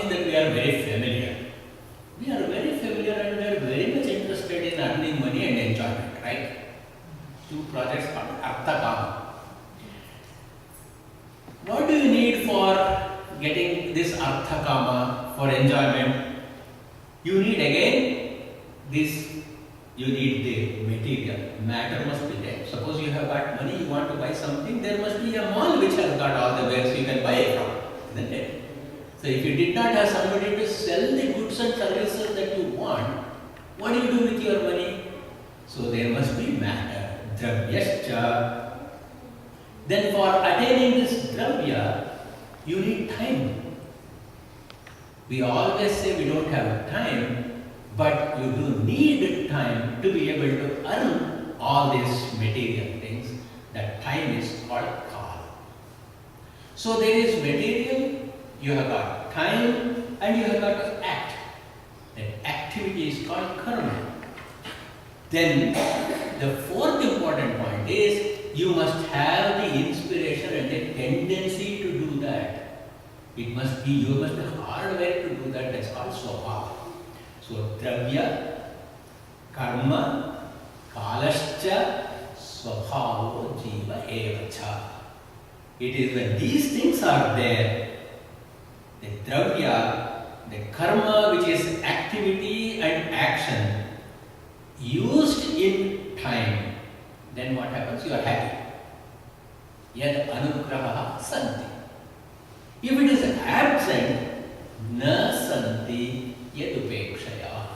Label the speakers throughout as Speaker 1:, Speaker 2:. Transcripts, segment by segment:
Speaker 1: something that we are very familiar. We are very familiar and we are very much interested in earning money and enjoyment, right? Two projects called Artha Kama. What do you need for getting this Artha Kama, for enjoyment? You need again this, you need the material. Matter must be there. Suppose you have got money, you want to buy something, there must be a mall which has got all the wares you can buy it from, isn't it? So if you did not have somebody to sell the goods and services that you want, what do you do with your money? So there must be matter, dravyascha. Then for attaining this dravya, you need time. We always say we don't have time, but you do need time to be able to earn all these material things. That time is called kala. So there is material, you have got time, and you have got to act. That activity is called karma. Then the fourth important point is you must have the inspiration and the tendency to do that. It must be, you must be hardwired to do that. That's called swabhava. So dravya, karma, kalascha, swabhavo jiva evacha. It is when these things are there, the dravya, the karma, which is activity and action, used in time, then what happens? You are happy. Yad anugraha santi. If it is absent, na santi yad upekshaya.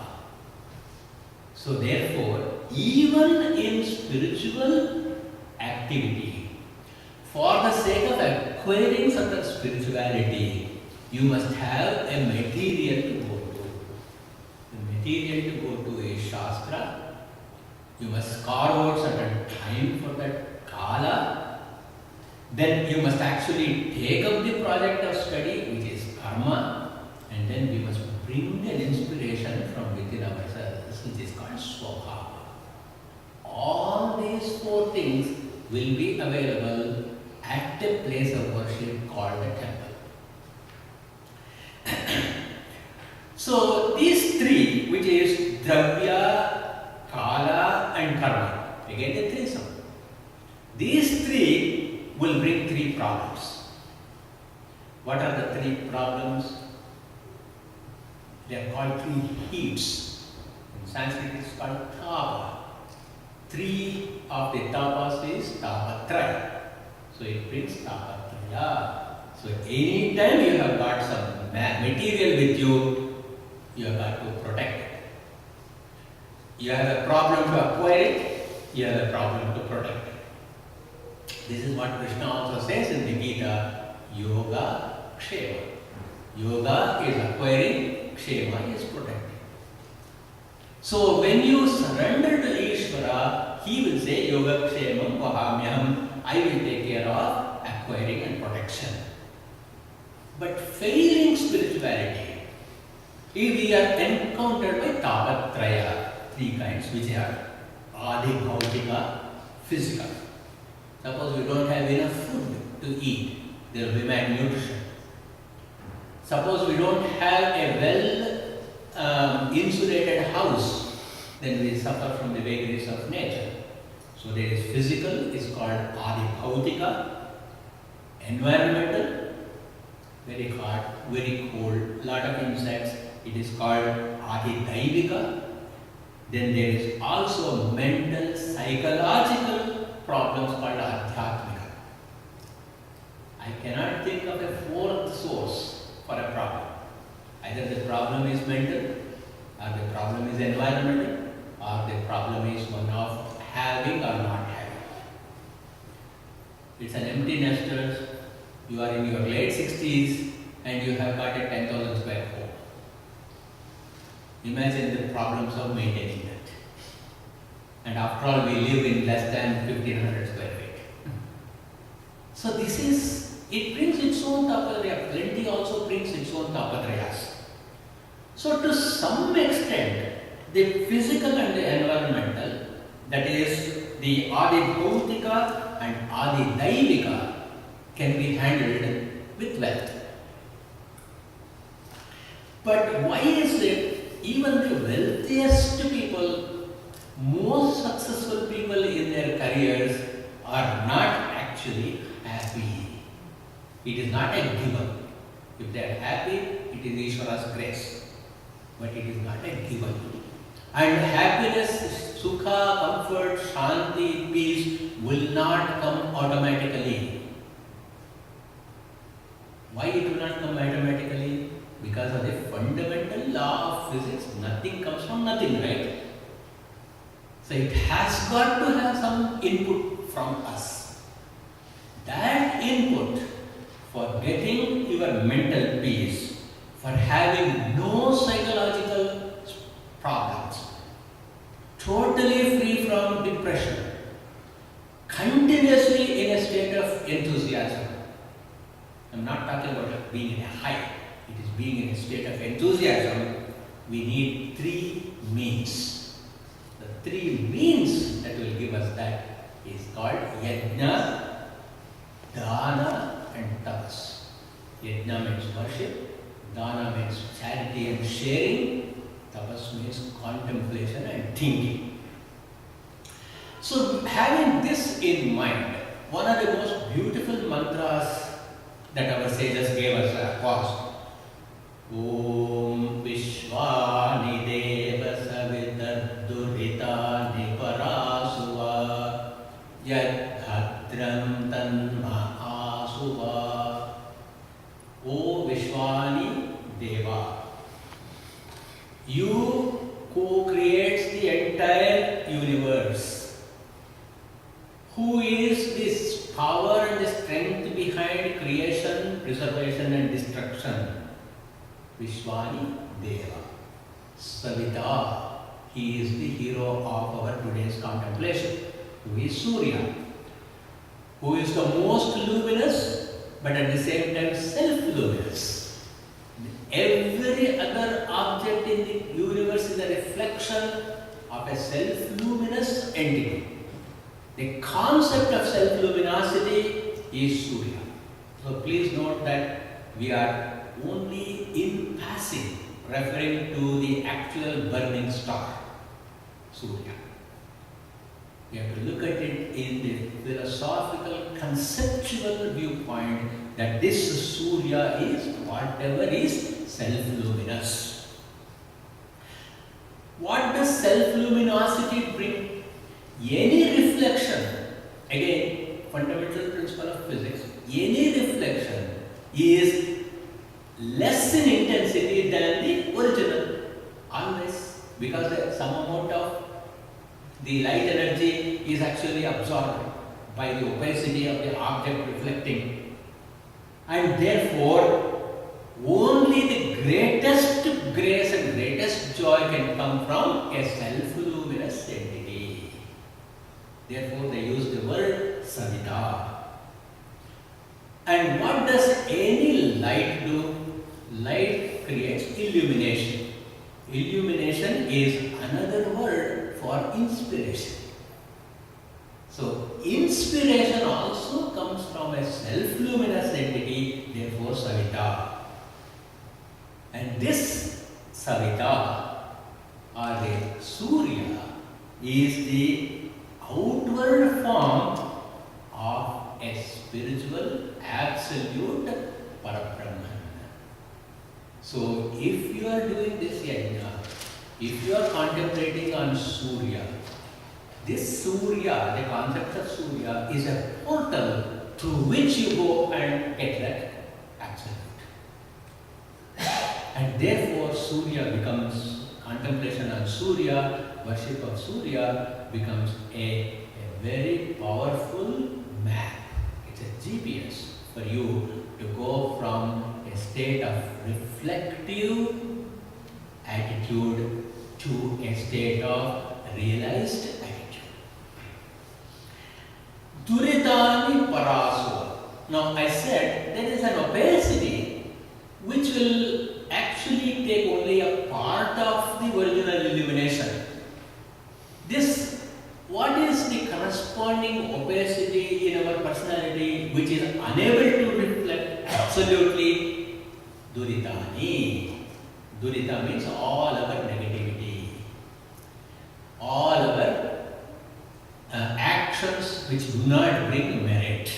Speaker 1: So therefore, even in spiritual activity, for the sake of acquiring certain spirituality, you must have a material to go to. The material to go to is Shastra. You must carve out certain time for that kala. Then you must actually take up the project of study, which is karma. And then we must bring an inspiration from within ourselves, which is called swabhava. All these four things will be available at the place of worship called the temple. So these three, which is dravya, kala and karma, again the threesome. These three will bring three problems. What are the three problems? They are called three heats. In Sanskrit it is called tapa. Three of the tapas is tapatraya. So it brings tapatraya. So any time you have got some material with you, you have got to protect it. You have a problem to acquire it, you have a problem to protect it. This is what Krishna also says in the Gita, yoga kshema. Yoga is acquiring, kshema is protecting. So when you surrender to Ishvara, he will say yoga kshemam vahamyam, I will take care of acquiring and protection. But failing spirituality, if we are encountered by tapatraya, three kinds, which are adi bhautika, physical. Suppose we don't have enough food to eat, there will be malnutrition. Suppose we don't have a well insulated house, then we suffer from the vagaries of nature. So there is physical, is called adi bhautika, environmental, very hot, very cold, lot of insects, it is called adi daivika. Then there is also mental, psychological problems called adhyatmika. I cannot think of a fourth source for a problem. Either the problem is mental, or the problem is environmental, or the problem is one of having or not having. It's an empty nesters. You are in your late 60s and you have got a 10,000 square home. Imagine the problems of maintaining that. And after all, we live in less than 1500 square feet. So this is, it brings its own tapatraya. Plenty also brings its own tapatrayas. So to some extent, the physical and the environmental, that is the adi bhautika and adi daivika, can be handled with wealth. But why is it even the wealthiest people, most successful people in their careers are not actually happy? It is not a given. If they are happy, it is Ishvara's grace. But it is not a given. And happiness, sukha, comfort, shanti, peace will not come automatically. Why it will not come automatically? Because of the fundamental law of physics. Nothing comes from nothing, right? So it has got to have some input from us. That input for getting your mental peace, for having no psychological problems, totally free from depression, continuously in a state of enthusiasm. I'm not talking about being in a high, it is being in a state of enthusiasm. We need three means. The three means that will give us that is called Yagna, Dana and Tapas. Yagna means worship, Dana means charity and sharing, Tapas means contemplation and thinking. So having this in mind, one of the most beautiful mantras that our sages gave us was Om Vishwani Deva Savitar Durhita Parasuva Yad Bhadram Tanma Asuva. O Vishwani Deva, you co-creates the entire universe. Who is this power and the strength behind creation, preservation and destruction? Vishwani Deva. Savita, he is the hero of our today's contemplation. Who is Soorya, who is the most luminous but at the same time self-luminous. Every other object in the universe is a reflection of a self-luminous entity. The concept of self-luminosity is Soorya. So please note that we are only in passing referring to the actual burning star, Soorya. We have to look at it in the philosophical, conceptual viewpoint that this Soorya is whatever is self-luminous. What does self-luminosity bring? Any reflection, again, fundamental principle of physics, any reflection is less in intensity than the original, always, because some amount of the light energy is actually absorbed by the opacity of the object reflecting, and therefore only the greatest grace and greatest joy can come from a self-luminous entity. Therefore they use the word Savita. And what does any light do? Light creates illumination. Illumination is another word for inspiration. So inspiration also comes from a self-luminous entity, therefore Savita. And this Savita or the Soorya is the outward form of a spiritual absolute Parabrahman. So if you are doing this yajna, if you are contemplating on Soorya, this Soorya, the concept of Soorya is a portal through which you go and get that absolute. And therefore Soorya becomes, contemplation on Soorya, worship of Soorya becomes a very powerful map. It's a GPS for you to go from a state of reflective attitude to a state of realized attitude. Duritani Parasu. Now I said there is an opacity which will actually take only a part of the original illumination. This, what is the corresponding opacity in our personality which is unable to reflect absolutely? Duritani. Durita means all our negativity, all our actions which do not bring merit.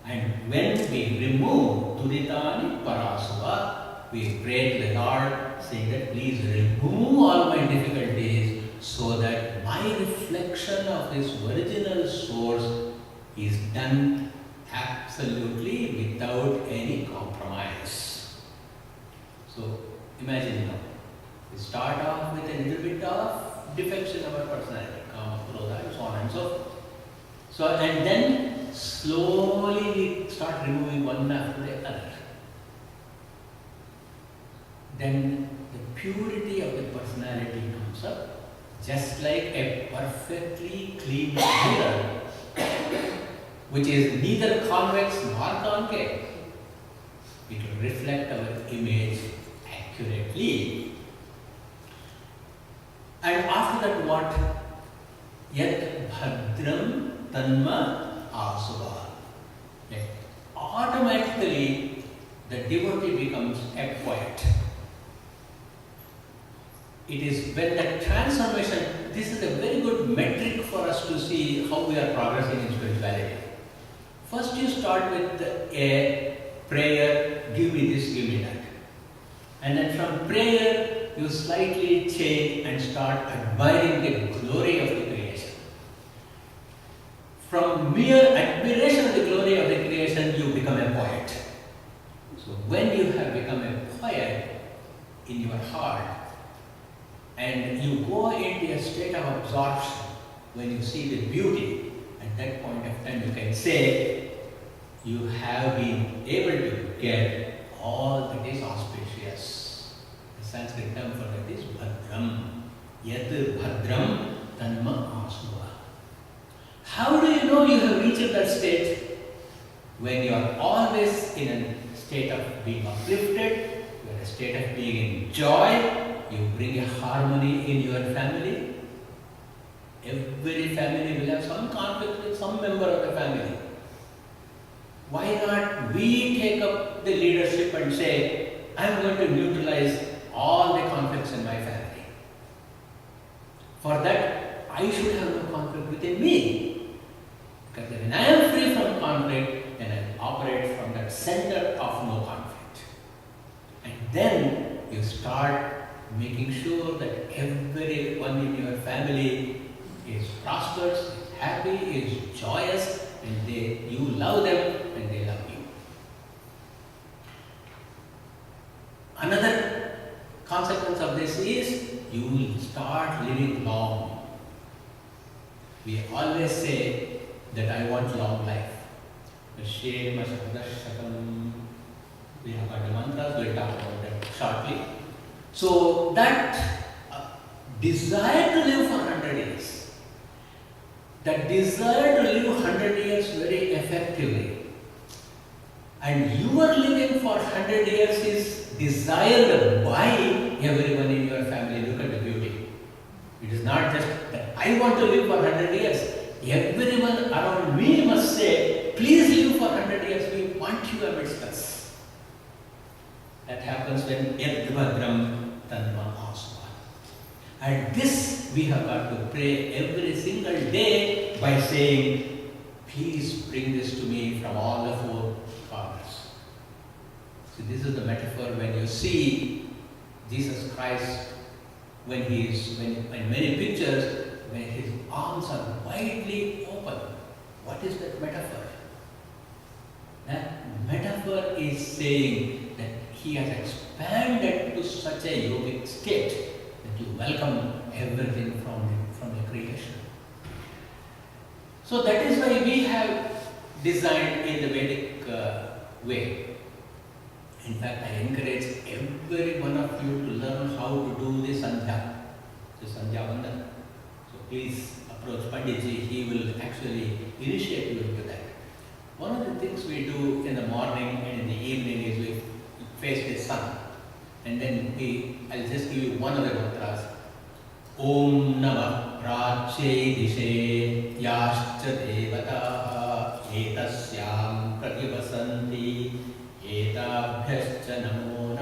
Speaker 1: And when we remove Duritani Parasuva, we pray to the Lord saying that please remove all my difficulties so that my reflection of this original source is done absolutely without any compromise. So imagine now, we start off with a little bit of defects in our personality, Kama, Krodha, so on and so forth. So, and then slowly we start removing one after the other. Then the purity of the personality comes up, just like a perfectly clean mirror, which is neither convex nor concave. It will reflect our image accurately. And after that, what? Yat bhadram tanma asuva. Automatically, the devotee becomes a poet. It is when that transformation, this is a very good metric for us to see how we are progressing in spirituality. First you start with a prayer, give me this, give me that. And then from prayer, you slightly change and start admiring the glory of the creation. From mere admiration of the glory of the creation, you become a poet. So when you have become a poet in your heart, and you go into a state of absorption when you see the beauty, at that point of time you can say you have been able to get all that is auspicious. The Sanskrit term for that is bhadram. Yat bhadram tanma asuva. How do you know you have reached that state? When you are always in a state of being uplifted, you are in a state of being in joy, you bring a harmony in your family. Every family will have some conflict with some member of the family. Why not we take up the leadership and say, I am going to neutralize all the conflicts in my family. For that, I should have no conflict within me. Because when I am free from conflict, then I operate from that center of no conflict. And then you start making sure that everyone in your family is prosperous, is happy, is joyous, and you love them and they love you. Another consequence of this is you will start living long. We always say that I want long life. We have got the mantras, we'll talk about that shortly. So that desire to live for 100 years, that desire to live 100 years very effectively, and you are living for 100 years is desired by everyone in your family. Look at the beauty. It is not just that I want to live for 100 years. Everyone around me must say, please live for 100 years. We want you amidst us. That happens when Yadvadram Tanma Asuva. And this we have got to pray every single day by saying, please bring this to me from all the four corners. So this is the metaphor when you see Jesus Christ when many pictures, when his arms are widely open. What is that metaphor? That metaphor is saying that he has expanded to such a yogic state that you welcome everything from the creation. So that is why we have designed in the Vedic way. In fact, I encourage every one of you to learn how to do the Sandhya, the Sandhya Vandana. So please approach Panditji, he will actually initiate you into that. One of the things we do in the morning and in the evening is we face the sun. And then I'll just give you one of the mantras. Om Namah Prachye Dishe Yascha Devataha Etasyam Prativasanti Etabhyascha Namo